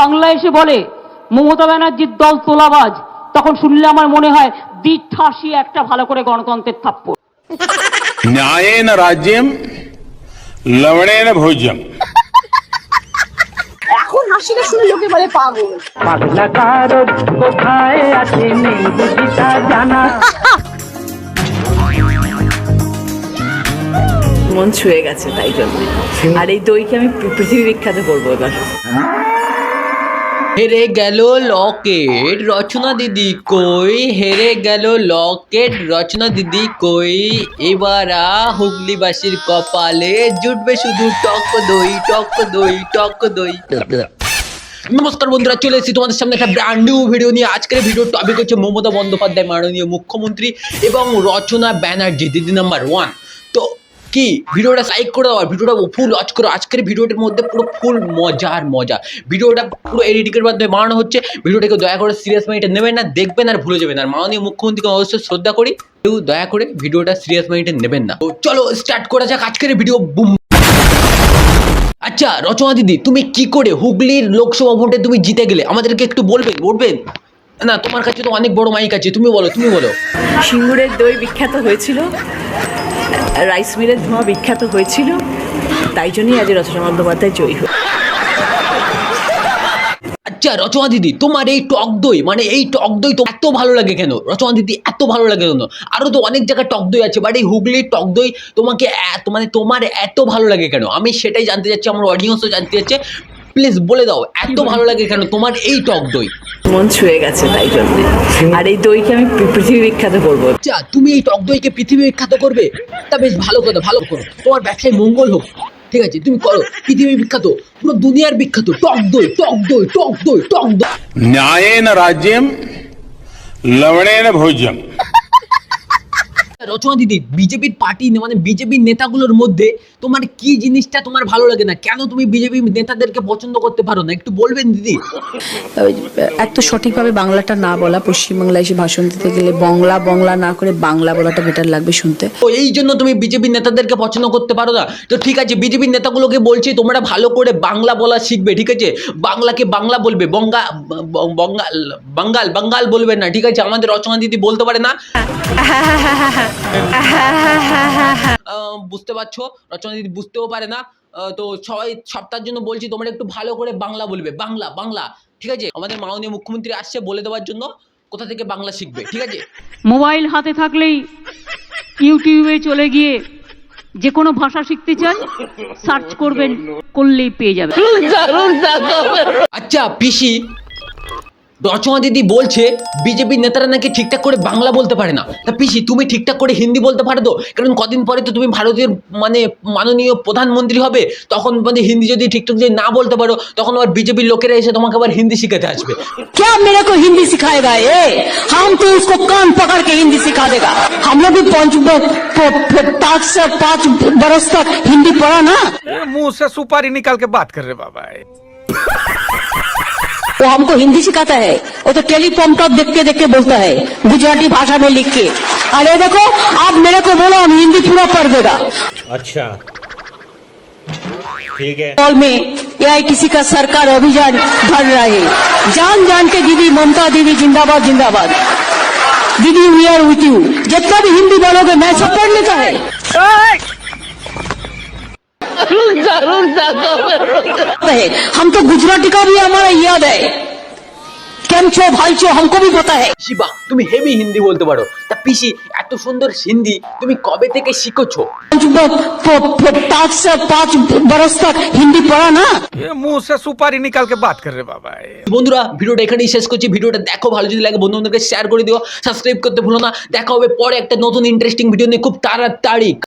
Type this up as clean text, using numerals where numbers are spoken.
বাংলা এসে বলে মমতা ব্যানার্জির দল তোলাবাজ, তখন শুনলে আমার মনে হয় দিঠাসি একটা ভালো করে গণতন্ত্রের থাপ্পড়। ন্যায়েন রাজ্যম লবণেন ভোজ্যম। এখন হাসিটা শুনে লোকে বলে পাগল। পাগলা কারদ কোথায় আছে নেই বুঝিতা জানা। মন ছুঁয়ে গেছে তাই জন্য, আর এই দইকে আমি পৃথিবী বিখ্যাত করবো এবার। হেরে গেল লকেট, রচনা দিদি কই? হেরে গেল লকেট, রচনা দিদি কই? এবার হুগলিবাসীর কপালে জুটবে শুধু টক দই, টক দই, টক দই। নমস্কার বন্ধুরা, চলে এসেছি তোমাদের সামনে একটা ব্র্যান্ড নিউ ভিডিও নিয়ে। আজকের ভিডিওর টপিক হচ্ছে মমতা বন্দ্যোপাধ্যায় মাননীয় মুখ্যমন্ত্রী এবং রচনা ব্যানার্জি দিদি নাম্বার 1। তো কি ভিডিওটা লাইক করে দাও, ভিডিওটা ফুল ওয়াচ করো। আজকের ভিডিওটার মধ্যে পুরো ফুল মজার মজা। ভিডিওটা পুরো এডিটিংয়ের মাধ্যমে বানানো হচ্ছে। ভিডিওটাকে দয়া করে সিরিয়াস মাইন্ডে নেবেন না, দেখবেন আর ভুলে যাবেন। আর মাননীয় মুখ্যমন্ত্রীকে অবশ্যই শ্রদ্ধা করি, কেউ দয়া করে ভিডিওটা সিরিয়াস মাইন্ডে নেবেন না। তো চলো স্টার্ট করা যাক আজকের ভিডিও। বুম। আচ্ছা রচনা দিদি, তুমি কি করে হুগলির লোকসভা ভোটে তুমি জিতে গেলে আমাদেরকে একটু বলবেন? না, তোমার কাছে তো অনেক বড় মাইক আছে, তুমি বলো। সিঙ্গুরের দই বিখ্যাত হয়েছিল, রাইস মিলের ধোঁয়া বিখ্যাত হয়েছিল, তাই জন্যই আজ রচনা বন্দ্যোপাধ্যায় জয়ী হল। আচ্ছা রচনা দিদি, তোমার এই টক দই এই টক দই তো এত ভালো লাগে কেন? রচনা দিদি এত ভালো লাগে কেন? আরো তো অনেক জায়গায় টক দই আছে, বাট এই হুগলির টক দই তোমাকে তোমার এত ভালো লাগে কেন? আমি সেটাই জানতে চাচ্ছি, আমার অডিয়েন্সও জানতে চাচ্ছে। প্লিজ বলে দাও, এত ভালো লাগে কেন তোমার এই টক দই? মন ছুঁয়ে গেছে তাই জন্য, আর এই দইকে আমি পৃথিবী বিখ্যাত করবো। আচ্ছা তুমি এই টক দইকে পৃথিবী বিখ্যাত করবে? তা বেশ ভালো কথা, ভালো করো, তোমার ব্যবসায় মঙ্গল হোক। ঠিক আছে, তুমি করো পৃথিবী বিখ্যাত, পুরো দুনিয়ার বিখ্যাত টক দই, টক দই, টক দই, টক দই। ন্যায়েন রাজ্যম লবণেন ভোজ্যম। রচনা দিদি, বিজেপির পার্টি বিজেপির নেতাগুলোর মধ্যে তোমার কি জিনিসটা তোমার ভালো লাগে না? কেন তুমি বিজেপি নেতাদেরকে পছন্দ করতে পারো না, একটু বলবেন দিদি? এক তো সঠিকভাবে বাংলাটা না বলা, পশ্চিমবাংলায় এসে ভাষণ দিতে গেলে বাংলা না করে বাংলা বলাটা বেটার লাগবে শুনতে। তো এই জন্য তুমি বিজেপির নেতাদেরকে পছন্দ করতে পারো না? তো ঠিক আছে, বিজেপির নেতাগুলোকে বলছি তোমরা ভালো করে বাংলা বলা শিখবে। ঠিক আছে, বাংলাকে বাংলা বলবে, বাঙ্গাল বলবে না। ঠিক আছে, আমাদের রচনা দিদি বলতে পারে না, বুঝতে পারছো? রচনা দিদি বুঝতেও পারে না। তো সবাই সপ্তাহের জন্য বলছি তোমরা একটু ভালো করে বাংলা বলবে, বাংলা। ঠিক আছে, আমাদের মাননীয় মুখ্যমন্ত্রী আসছে বলে দেওয়ার জন্য কোথা থেকে বাংলা শিখবে। ঠিক আছে, মোবাইল হাতে থাকলেই ইউটিউবে চলে গিয়ে যে কোনো ভাষা শিখতে চান সার্চ করবেন, করলেই পেয়ে যাবেন। আচ্ছা পিসি, রচনা দিদি বলছে বিজেপির নেতারা নাকি ঠিকঠাক করে বাংলা বলতে পারে না। তা পিসি, তুমি ঠিকঠাক করে হিন্দি বলতে পারো তো? কারণ কদিন পরে তো তুমি ভারতের মাননীয় প্রধানমন্ত্রী হবে, তখন হিন্দি যদি ঠিকঠাক যদি না বলতে পারো, তখন আবার বিজেপির লোকেরা এসে তোমাকে আবার হিন্দি শিখাতে আসবে। क्या मेरे को हिंदी सिखाएगा ये? हम तो उसको कान पकड़ के हिंदी सिखा देगा। हम लोग भी 5 बरस तक हिंदी पढ़ा ना। मुंह से सुपारी निकाल के बात कर रहे बाबा। वो हमको हिंदी सिखाता है, वो तो टेलीप्रॉम्प्टर देख के बोलता है, गुजराती भाषा में लिख के। अरे देखो, आप मेरे को बोलो, हम हिंदी पूरा पढ़ देगा। अच्छा ठीक है। कॉल में AITC का सरकार अभियान भर रहा है। जान के दीदी, ममता दीदी जिंदाबाद जिंदाबाद। दीदी वी आर विथ यू। जितना भी हिंदी बोलोगे मैं सब पढ़ लेता है। हम तो गुजराती का भी हमारा याद है। কেম ছো ভাই ছো हमको भी पता है। শিবা, তুমি হেভি হিন্দি বলতে পারো। তা পিসি, এত সুন্দর হিন্দি তুমি কবে থেকে শিখেছো? 5 बरस तक हिंदी पढ़ा ना। ये मुंह से सुपारी निकाल के बात कर रहे बाबा। বন্ধুরা ভিডিওটা এখানেই শেষ করছি। ভিডিওটা দেখো, ভালো যদি লাগে বন্ধুদেরকে শেয়ার করে দিও, সাবস্ক্রাইব করতে ভুলো না। দেখা হবে পরে একটা নতুন ইন্টারেস্টিং ভিডিও নিয়ে খুব তাড়াতাড়ি।